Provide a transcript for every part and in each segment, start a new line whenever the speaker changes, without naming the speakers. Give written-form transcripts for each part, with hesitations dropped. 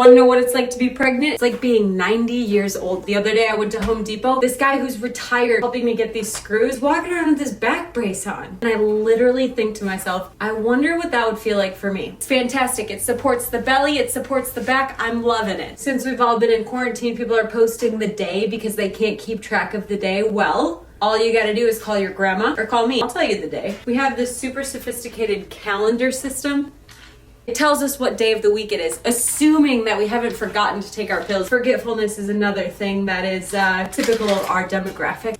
Want to know what it's like to be pregnant? It's like being 90 years old. The other day I went to Home Depot. This guy who's retired helping me get these screws, walking around with this back brace on. And I literally think to myself, I wonder what that would feel like for me. It's fantastic. It supports the belly. It supports the back. I'm loving it. Since we've all been in quarantine, people are posting the day because they can't keep track of the day. Well, all you gotta do is call your grandma or call me. I'll tell you the day. We have this super sophisticated calendar system. It tells us what day of the week it is, assuming that we haven't forgotten to take our pills. Forgetfulness is another thing that is typical of our demographic.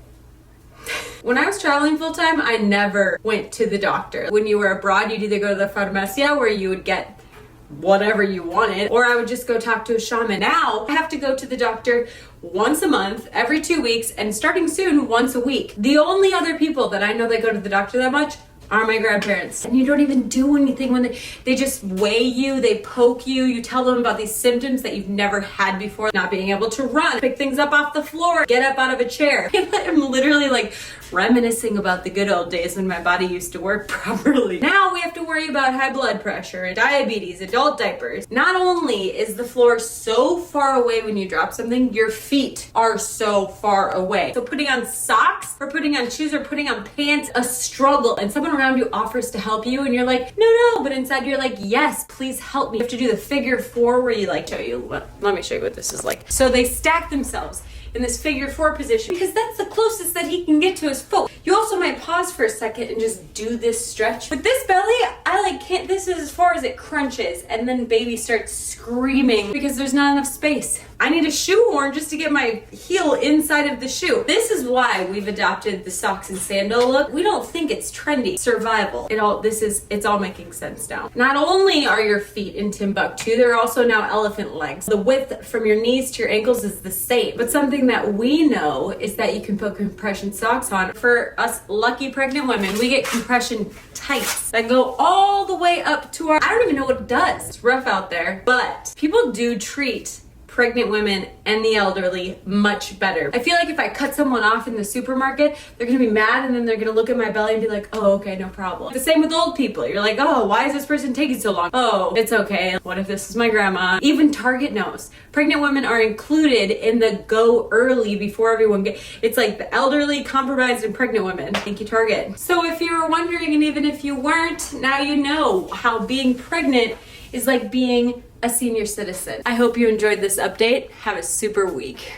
When I was traveling full time, I never went to the doctor. When you were abroad, you'd either go to the pharmacia where you would get whatever you wanted, or I would just go talk to a shaman. Now I have to go to the doctor once a month, every 2 weeks, and starting soon, once a week. The only other people that I know that go to the doctor that much are my grandparents. And you don't even do anything when they just weigh you, they poke you, you tell them about these symptoms that you've never had before. Not being able to run, pick things up off the floor, get up out of a chair. I'm literally like reminiscing about the good old days when my body used to work properly. Now we have to worry about high blood pressure and diabetes, adult diapers. Not only is the floor so far away when you drop something, your feet are so far away. So putting on socks or putting on shoes or putting on pants, a struggle. And someone around you offers to help you and you're like, no, but inside you're like, yes, please help me. You have to do the figure four where you like, let me show you what this is like. So they stack themselves in this figure four position because that's the closest that he can get to his foot. You also might pause for a second and just do this stretch. With this belly, I can't, this is as far as it crunches, and then baby starts screaming because there's not enough space. I need a shoehorn just to get my heel inside of the shoe. This is why we've adopted the socks and sandal look. We don't think it's trendy. Survival. It's all making sense now. Not only are your feet in Timbuktu, they're also now elephant legs. The width from your knees to your ankles is the same. But something that we know is that you can put compression socks on. For us lucky pregnant women, we get compression tights that go all the way up to our, I don't even know what it does. It's rough out there, but people do treat pregnant women and the elderly much better. I feel like if I cut someone off in the supermarket, they're gonna be mad and then they're gonna look at my belly and be like, oh, okay, no problem. The same with old people. You're like, oh, why is this person taking so long? Oh, it's okay. What if this is my grandma? Even Target knows. Pregnant women are included in the go early before everyone it's like the elderly, compromised, and pregnant women. Thank you, Target. So if you were wondering, and even if you weren't, now you know how being pregnant is like being a senior citizen. I hope you enjoyed this update. Have a super week.